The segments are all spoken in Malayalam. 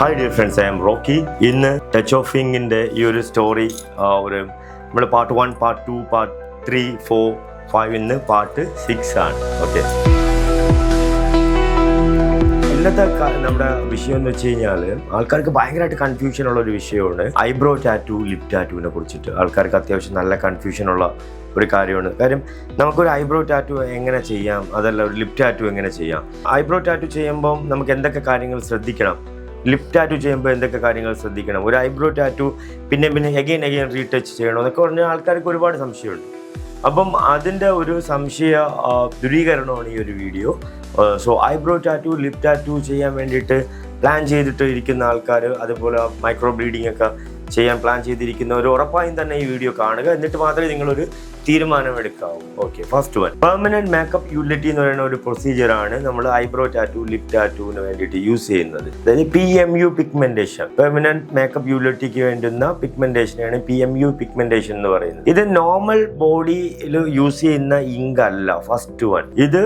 Hi dear friends, I am Rocky. In Touch of Ing in the story, part 1, part 2, part 3, 4, 5 in part 6 ആണ്. Okay. ഇന്നത്തെ നമ്മുടെ വിഷയം എന്ന് വെച്ച് കഴിഞ്ഞാൽ ആൾക്കാർക്ക് ഭയങ്കരമായിട്ട് കൺഫ്യൂഷൻ ഉള്ള ഒരു വിഷയമാണ് ഐബ്രോ ടാറ്റു, ലിപ് ടാറ്റുവിനെ കുറിച്ചിട്ട്. ആൾക്കാർക്ക് അത്യാവശ്യം നല്ല കൺഫ്യൂഷൻ ഉള്ള ഒരു കാര്യമാണ്. കാര്യം നമുക്കൊരു ഐബ്രോ ടാറ്റു എങ്ങനെ ചെയ്യാം, അതല്ല ഒരു ലിപ് ടാറ്റു എങ്ങനെ ചെയ്യാം. ഐബ്രോ ടാറ്റു ചെയ്യുമ്പോൾ നമുക്ക് എന്തൊക്കെ കാര്യങ്ങൾ ശ്രദ്ധിക്കണം, ലിപ് ടാറ്റു ചെയ്യുമ്പോൾ എന്തൊക്കെ കാര്യങ്ങൾ ശ്രദ്ധിക്കണം, ഒരു ഐബ്രോ ടാറ്റു പിന്നെ എഗെയിൻ റീടച്ച് ചെയ്യണം എന്നൊക്കെ പറഞ്ഞാൽ ആൾക്കാർക്ക് ഒരുപാട് സംശയമുണ്ട്. അപ്പം അതിൻ്റെ ഒരു സംശയ ദൂരീകരണമാണ് ഈ ഒരു video. So eyebrow tattoo, lip tattoo ചെയ്യാൻ വേണ്ടിയിട്ട് പ്ലാൻ ചെയ്തിട്ട് ഇരിക്കുന്ന ആൾക്കാർ, അതുപോലെ മൈക്രോ ബ്ലീഡിംഗ് ഒക്കെ ചെയ്യാൻ പ്ലാൻ ചെയ്തിരിക്കുന്നവർ ഉറപ്പായും തന്നെ ഈ വീഡിയോ കാണുക. എന്നിട്ട് മാത്രമേ നിങ്ങളൊരു തീരുമാനമെടുക്കാവൂ. Okay, first one, permanent makeup utility എന്ന് പറയുന്ന ഒരു പ്രൊസീജിയറാണ് നമ്മൾ ഐബ്രോ ടാറ്റു, ലിപ് ടാറ്റുവിന് വേണ്ടിയിട്ട് യൂസ് ചെയ്യുന്നത്. അതായത് PMU പിഗ്മെന്റേഷൻ, പെർമനന്റ് മേക്കപ്പ് യൂട്ടിലിറ്റിക്ക് വേണ്ടുന്ന പിഗ്മെന്റേഷനാണ് PMU പിഗ്മെന്റേഷൻ എന്ന് പറയുന്നത്. ഇത് നോർമൽ ബോഡിയിൽ യൂസ് ചെയ്യുന്ന ഇങ്ക് അല്ല. ഫസ്റ്റ് വൺ, ഇത്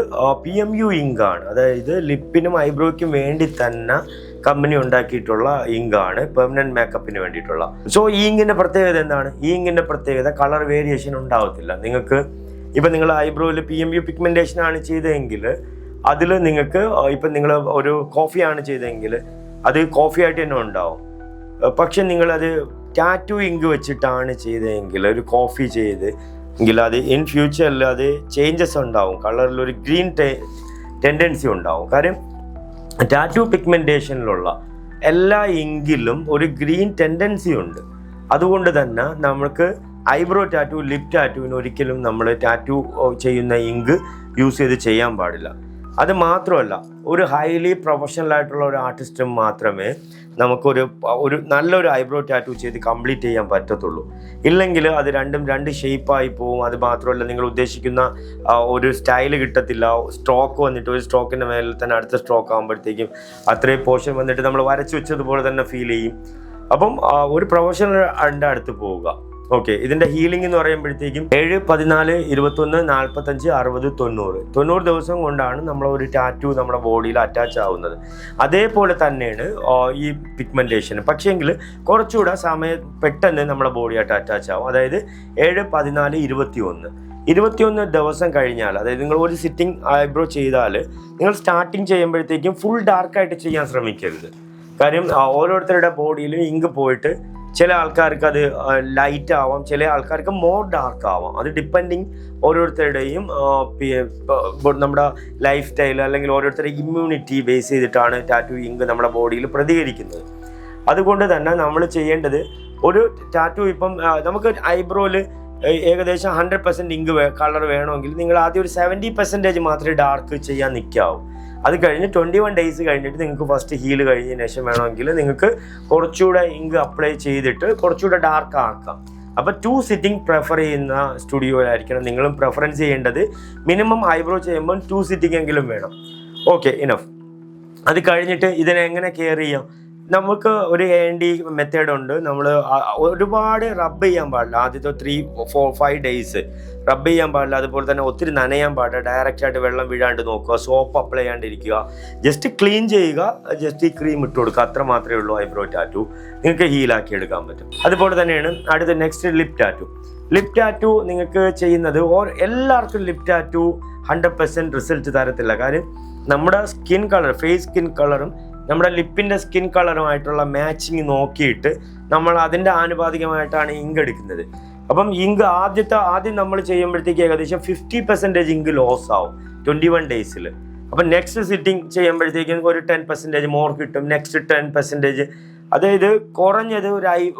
PMU ഇങ്ക് ആണ്. അതായത് ലിപ്പിനും ഐബ്രോയ്ക്കും വേണ്ടി തന്നെ കമ്പനി ഉണ്ടാക്കിയിട്ടുള്ള ഇങ്കാണ് പെർമനന്റ് മേക്കപ്പിന് വേണ്ടിയിട്ടുള്ള. സോ ഈ ഇങ്കിന്റെ പ്രത്യേകത എന്താണ്? ഈ ഇങ്കിന്റെ പ്രത്യേകത കളർ വേരിയേഷൻ ഉണ്ടാവത്തില്ല. നിങ്ങൾക്ക് ഇപ്പം നിങ്ങൾ ഐബ്രോയിൽ PMU പിഗ്മെന്റേഷൻ ആണ് ചെയ്തതെങ്കിൽ അതിൽ നിങ്ങൾക്ക് ഇപ്പം നിങ്ങൾ ഒരു കോഫിയാണ് ചെയ്തതെങ്കിൽ അത് കോഫി ആയിട്ട് തന്നെ ഉണ്ടാവും. പക്ഷെ നിങ്ങളത് ടാറ്റു ഇങ്ക് വെച്ചിട്ടാണ് ചെയ്തതെങ്കിൽ, ഒരു കോഫി ചെയ്ത് എങ്കിൽ അത് ഇൻ ഫ്യൂച്ചറിൽ അത് ചേഞ്ചസ് ഉണ്ടാവും, കളറിൽ ഒരു ഗ്രീൻ ടെൻഡൻസി ഉണ്ടാവും. കാര്യം ടാറ്റു പിഗ്മെന്റേഷനിലുള്ള എല്ലാ ഇങ്കിലും ഒരു ഗ്രീൻ ടെൻഡൻസി ഉണ്ട്. അതുകൊണ്ട് തന്നെ നമുക്ക് ഐബ്രോ ടാറ്റു, ലിപ് ടാറ്റുവിന് ഒരിക്കലും നമ്മൾ ടാറ്റു ചെയ്യുന്ന ഇങ്ക് യൂസ് ചെയ്ത് ചെയ്യാൻ പാടില്ല. അത് മാത്രമല്ല, ഒരു ഹൈലി പ്രൊഫഷണൽ ആയിട്ടുള്ള ഒരു ആർട്ടിസ്റ്റും മാത്രമേ നമുക്കൊരു നല്ലൊരു ഐബ്രോ ടാറ്റു ചെയ്ത് കംപ്ലീറ്റ് ചെയ്യാൻ പറ്റത്തുള്ളൂ. ഇല്ലെങ്കിൽ അത് രണ്ട് ഷേപ്പായി പോവും. അത് മാത്രമല്ല, നിങ്ങൾ ഉദ്ദേശിക്കുന്ന ഒരു സ്റ്റൈല് കിട്ടത്തില്ല. സ്ട്രോക്ക് വന്നിട്ട് ഒരു സ്ട്രോക്കിൻ്റെ മേലിൽ തന്നെ അടുത്ത സ്ട്രോക്ക് ആകുമ്പോഴത്തേക്കും അത്രയും പോർഷൻ വന്നിട്ട് നമ്മൾ വരച്ചു വെച്ചതുപോലെ തന്നെ ഫീൽ ചെയ്യും. അപ്പം ഒരു പ്രൊഫഷണലിൻ്റെ അടുത്ത് പോവുക. ഓക്കെ, ഇതിൻ്റെ ഹീലിംഗ് എന്ന് പറയുമ്പോഴത്തേക്കും 7, 14, 21, 45, 60, 90 ദിവസം കൊണ്ടാണ് നമ്മൾ ഒരു ടാറ്റു നമ്മുടെ ബോഡിയിൽ അറ്റാച്ച് ആവുന്നത്. അതേപോലെ തന്നെയാണ് ഈ പിഗ്മെന്റേഷൻ. പക്ഷേങ്കിൽ കുറച്ചുകൂടെ സമയം പെട്ടെന്ന് നമ്മുടെ ബോഡിയായിട്ട് അറ്റാച്ച് ആവും. അതായത് 7, 14, 21 ദിവസം കഴിഞ്ഞാൽ, അതായത് നിങ്ങൾ ഒരു സിറ്റിംഗ് ഐബ്രോ ചെയ്താൽ നിങ്ങൾ സ്റ്റാർട്ടിങ് ചെയ്യുമ്പോഴത്തേക്കും ഫുൾ ഡാർക്കായിട്ട് ചെയ്യാൻ ശ്രമിക്കരുത്. കാര്യം ഓരോരുത്തരുടെ ബോഡിയിലും ഇങ്ക് പോയിട്ട് ചില ആൾക്കാർക്ക് അത് ലൈറ്റ് ആവാം, ചില ആൾക്കാർക്ക് മോർ ഡാർക്ക് ആവാം. അത് ഡിപ്പെൻഡിങ് ഓരോരുത്തരുടെയും നമ്മുടെ ലൈഫ് സ്റ്റൈൽ അല്ലെങ്കിൽ ഓരോരുത്തരുടെ ഇമ്മ്യൂണിറ്റി ബേസ് ചെയ്തിട്ടാണ് ടാറ്റു ഇങ്ക് നമ്മുടെ ബോഡിയിൽ പ്രതികരിക്കുന്നത്. അതുകൊണ്ട് തന്നെ നമ്മൾ ചെയ്യേണ്ടത്, ഒരു ടാറ്റു ഇപ്പം നമുക്ക് ഐബ്രോയിൽ ഏകദേശം 100% ഇങ്ക് കളർ വേണമെങ്കിൽ നിങ്ങൾ ആദ്യം ഒരു 70% മാത്രമേ ഡാർക്ക് ചെയ്യാൻ നിൽക്കാവൂ. അത് കഴിഞ്ഞ് 21 ഡേയ്സ് കഴിഞ്ഞിട്ട് നിങ്ങൾക്ക് ഫസ്റ്റ് ഹീൽ കഴിഞ്ഞതിന് ശേഷം വേണമെങ്കിൽ നിങ്ങൾക്ക് കുറച്ചുകൂടെ ഇങ്ക് അപ്ലൈ ചെയ്തിട്ട് കുറച്ചുകൂടെ ഡാർക്ക് ആക്കാം. അപ്പോൾ 2 സിറ്റിംഗ് പ്രിഫർ ചെയ്യുന്ന സ്റ്റുഡിയോയിലായിരിക്കണം നിങ്ങളും പ്രിഫറൻസ് ചെയ്യേണ്ടത്. മിനിമം ഐബ്രോ ചെയ്യുമ്പോൾ 2 സിറ്റിംഗ് എങ്കിലും വേണം. Okay, enough. അത് കഴിഞ്ഞിട്ട് ഇതിനെ എങ്ങനെ കെയർ ചെയ്യാം? നമുക്ക് ഒരു AND മെത്തേഡ് ഉണ്ട്. നമ്മൾ ഒരുപാട് റബ്ബ് ചെയ്യാൻ പാടില്ല. ആദ്യത്തെ 3, 4, 5 ഡേയ്സ് റബ്ബ് ചെയ്യാൻ പാടില്ല. അതുപോലെ തന്നെ ഒത്തിരി നനയാൻ പാടില്ല. ഡയറക്റ്റായിട്ട് വെള്ളം വീഴാണ്ട് നോക്കുക, സോപ്പ് അപ്ലൈ ചെയ്യാണ്ടിരിക്കുക, ജസ്റ്റ് ക്ലീൻ ചെയ്യുക, ജസ്റ്റ് ഈ ക്രീം ഇട്ട് കൊടുക്കുക. അത്ര മാത്രമേ ഉള്ളൂ ഐബ്രോ ടാറ്റു നിങ്ങൾക്ക് ഹീലാക്കി എടുക്കാൻ പറ്റും. അതുപോലെ തന്നെയാണ് അടുത്ത next lip tattoo. Lip tattoo നിങ്ങൾക്ക് ചെയ്യുന്നത് എല്ലാവർക്കും ലിപ് ടാറ്റു 100% റിസൾട്ട് തരത്തില്ല. കാര്യം നമ്മുടെ സ്കിൻ കളർ, ഫേസ് സ്കിൻ കളറും നമ്മുടെ ലിപ്പിൻ്റെ സ്കിൻ കളറുമായിട്ടുള്ള മാച്ചിങ് നോക്കിയിട്ട് നമ്മൾ അതിൻ്റെ ആനുപാതികമായിട്ടാണ് ഇങ്ക് എടുക്കുന്നത്. അപ്പം ഇങ്ക് ആദ്യം നമ്മൾ ചെയ്യുമ്പോഴത്തേക്ക് ഏകദേശം 50% ഇങ്ക് ലോസ് ആവും 21 ഡേയ്സിൽ. അപ്പം നെക്സ്റ്റ് സിറ്റിംഗ് ചെയ്യുമ്പോഴത്തേക്കും ഒരു 10% മോർ കിട്ടും. നെക്സ്റ്റ് 10%, അതായത് കുറഞ്ഞത്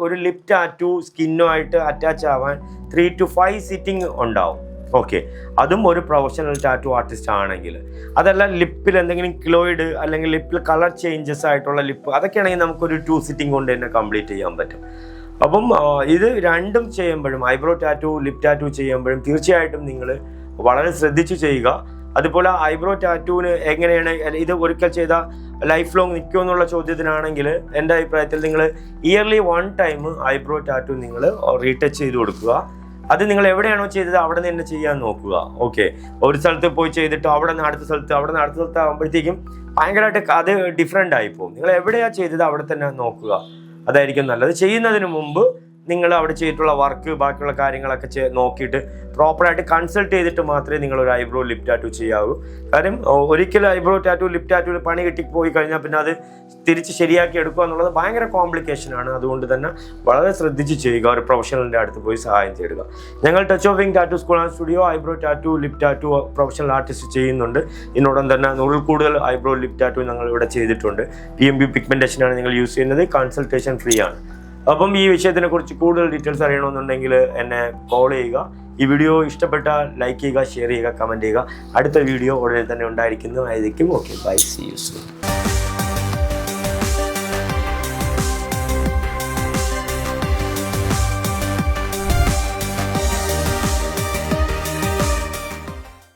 ഒരു ലിപ് ടാറ്റു സ്കിന്നുമായിട്ട് അറ്റാച്ച് ആവാൻ 3 to 5 സിറ്റിംഗ് ഉണ്ടാവും. ഓക്കെ, അതും ഒരു പ്രൊഫഷണൽ ടാറ്റു ആർട്ടിസ്റ്റ് ആണെങ്കിൽ. അതല്ല ലിപ്പിൽ എന്തെങ്കിലും ക്ലോയിഡ് അല്ലെങ്കിൽ ലിപ്പിൽ കളർ ചേഞ്ചസ് ആയിട്ടുള്ള ലിപ്പ്, അതൊക്കെയാണെങ്കിൽ നമുക്കൊരു 2 സിറ്റിംഗ് കൊണ്ട് തന്നെ കംപ്ലീറ്റ് ചെയ്യാൻ പറ്റും. അപ്പം ഇത് രണ്ടും ചെയ്യുമ്പോഴും, ഐബ്രോ ടാറ്റു, ലിപ് ടാറ്റു ചെയ്യുമ്പോഴും തീർച്ചയായിട്ടും നിങ്ങൾ വളരെ ശ്രദ്ധിച്ച് ചെയ്യുക. അതുപോലെ ഐബ്രോ ടാറ്റുവിന് എങ്ങനെയാണ് ഇത് ഒരിക്കൽ ചെയ്താൽ ലൈഫ് ലോങ് നിൽക്കുമോ എന്നുള്ള ചോദ്യത്തിനാണെങ്കിൽ എൻ്റെ അഭിപ്രായത്തിൽ നിങ്ങൾ ഇയർലി 1 ടൈം ഐബ്രോ ടാറ്റു നിങ്ങൾ റീടച്ച് ചെയ്ത് കൊടുക്കുക. അത് നിങ്ങൾ എവിടെയാണോ ചെയ്തത് അവിടെ നിന്ന് തന്നെ ചെയ്യാൻ നോക്കുക. ഓക്കെ, ഒരു സ്ഥലത്ത് പോയി ചെയ്തിട്ട് അവിടെ നിന്ന് അടുത്ത സ്ഥലത്ത് ആകുമ്പോഴത്തേക്കും ഭയങ്കരമായിട്ട് അത് ഡിഫറെൻ്റ് ആയിപ്പോകും. നിങ്ങൾ എവിടെയാണ് ചെയ്തത് അവിടെ തന്നെ നോക്കുക, അതായിരിക്കും നല്ലത്. ചെയ്യുന്നതിന് മുമ്പ് നിങ്ങൾ അവിടെ ചെയ്തിട്ടുള്ള വർക്ക് ബാക്കിയുള്ള കാര്യങ്ങളൊക്കെ നോക്കിയിട്ട് പ്രോപ്പറായിട്ട് കൺസൾട്ട് ചെയ്തിട്ട് മാത്രമേ നിങ്ങൾ ഒരു ഐബ്രോ ലിപ് ടാറ്റു ചെയ്യാവൂ. കാര്യം ഒരിക്കലും ഐബ്രോ ടാറ്റു ലിപ് ടാറ്റുവിൽ പണി കിട്ടിപ്പോയി കഴിഞ്ഞാൽ പിന്നെ അത് തിരിച്ച് ശരിയാക്കി എടുക്കുക എന്നുള്ളത് ഭയങ്കര കോംപ്ലിക്കേഷനാണ്. അതുകൊണ്ട് തന്നെ വളരെ ശ്രദ്ധിച്ച് ചെയ്യുക, ഒരു പ്രൊഫഷണലിൻ്റെ അടുത്ത് പോയി സഹായം തേടുക. ഞങ്ങൾ touch of wing tattoo school and studio eyebrow tattoo lip tattoo professional artist ചെയ്യുന്നുണ്ട്. ഇതിനോടൊപ്പം തന്നെ 100 കൂടുതൽ ഐബ്രോ ലിപ് ടാറ്റു ഞങ്ങൾ ഇവിടെ ചെയ്തിട്ടുണ്ട്. PMB പിഗ്മെൻറ്റേഷനാണ് നിങ്ങൾ യൂസ് ചെയ്യുന്നത്. കൺസൾട്ടേഷൻ ഫ്രീ ആണ്. അപ്പം ഈ വിഷയത്തിനെ കുറിച്ച് കൂടുതൽ ഡീറ്റെയിൽസ് അറിയണമെന്നുണ്ടെങ്കിൽ എന്നെ കോൾ ചെയ്യുക. ഈ വീഡിയോ ഇഷ്ടപ്പെട്ടാൽ ലൈക്ക് ചെയ്യുക, ഷെയർ ചെയ്യുക, കമൻറ്റ് ചെയ്യുക. അടുത്ത വീഡിയോ ഉടനെ തന്നെ ഉണ്ടായിരിക്കുന്നതായിരിക്കും. Okay, bye, see you soon.